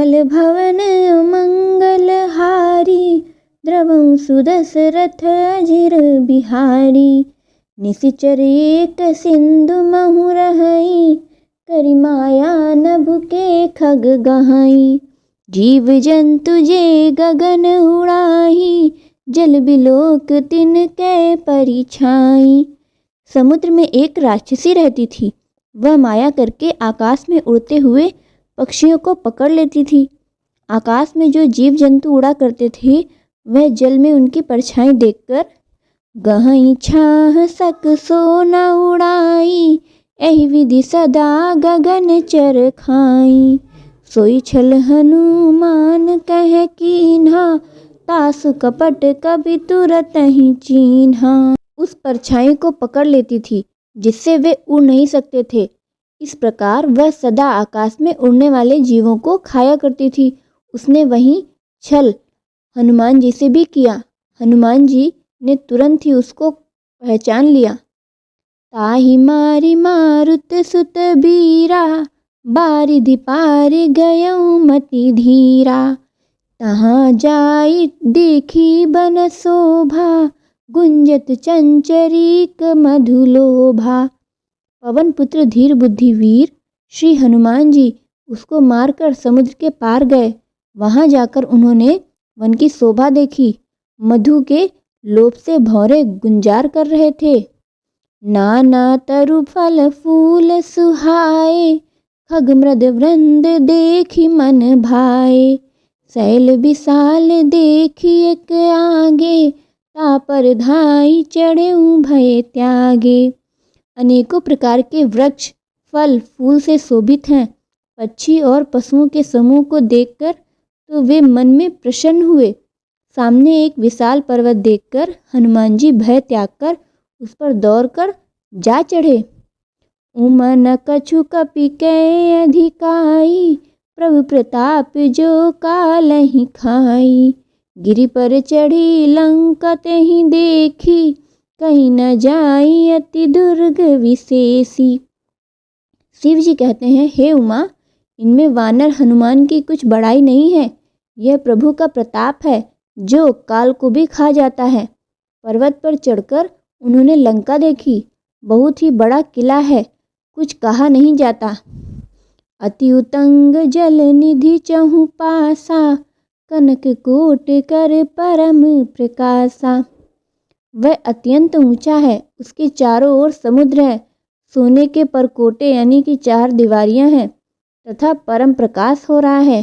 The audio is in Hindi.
मंगल भवन मंगल हारी, द्रवं सुदशरथ अजिर बिहारी। निशिचर एक सिंधु महु रहई, करि माया नभ के खग गहाई। जीव जंतु जे गगन उड़ाही, जल बिलोक तिनके परिछाई। समुद्र में एक राक्षसी रहती थी। वह माया करके आकाश में उड़ते हुए पक्षियों को पकड़ लेती थी। आकाश में जो जीव जंतु उड़ा करते थे वह जल में उनकी परछाई देखकर गहई छाह सक सो न उड़ाई, एहि विधि सदा गगन चर खाई। सोई छल हनुमान कह कीन्हा, तासु कपट कभी तुरत ही चीन्हा। उस परछाई को पकड़ लेती थी जिससे वे उड़ नहीं सकते थे। इस प्रकार वह सदा आकाश में उड़ने वाले जीवों को खाया करती थी। उसने वही छल हनुमान जी से भी किया। हनुमान जी ने तुरंत ही उसको पहचान लिया। ताहि मारी मारुत सुत बीरा, बारिधि पार गयऊ मति धीरा। तहाँ जाई देखी बन शोभा, गुंजत चंचरीक मधुलोभा। पवन पुत्र धीर बुद्धि वीर श्री हनुमान जी उसको मारकर समुद्र के पार गए। वहां जाकर उन्होंने वन की शोभा देखी। मधु के लोभ से भौरे गुंजार कर रहे थे। नाना तरु फल फूल सुहाए, खग मृद वृंद देखी मन भाए। शैल विशाल देखी एक आगे, तापर धाई चढ़े भय त्यागे। अनेकों प्रकार के वृक्ष फल फूल से शोभित हैं। पक्षी और पशुओं के समूह को देखकर तो वे मन में प्रसन्न हुए। सामने एक विशाल पर्वत देखकर हनुमान जी भय त्याग कर उस पर दौड़कर जा चढ़े। उमन कछु कपि कै अधिकाई, प्रभु प्रताप जो कालहि खाई। गिरि पर चढ़ी लंका तेहि देखी, कहीं न जाई अति दुर्ग विशेषी। शिव जी कहते हैं, हे उमा, इनमें वानर हनुमान की कुछ बड़ाई नहीं है। यह प्रभु का प्रताप है जो काल को भी खा जाता है। पर्वत पर चढ़कर उन्होंने लंका देखी। बहुत ही बड़ा किला है, कुछ कहा नहीं जाता। अति उतंग जल निधि चहु पासा, कनक कोट कर परम प्रकाशा। वह अत्यंत ऊंचा है, उसके चारों ओर समुद्र है। सोने के परकोटे यानी कि 4 दीवारियां हैं तथा परम प्रकाश हो रहा है।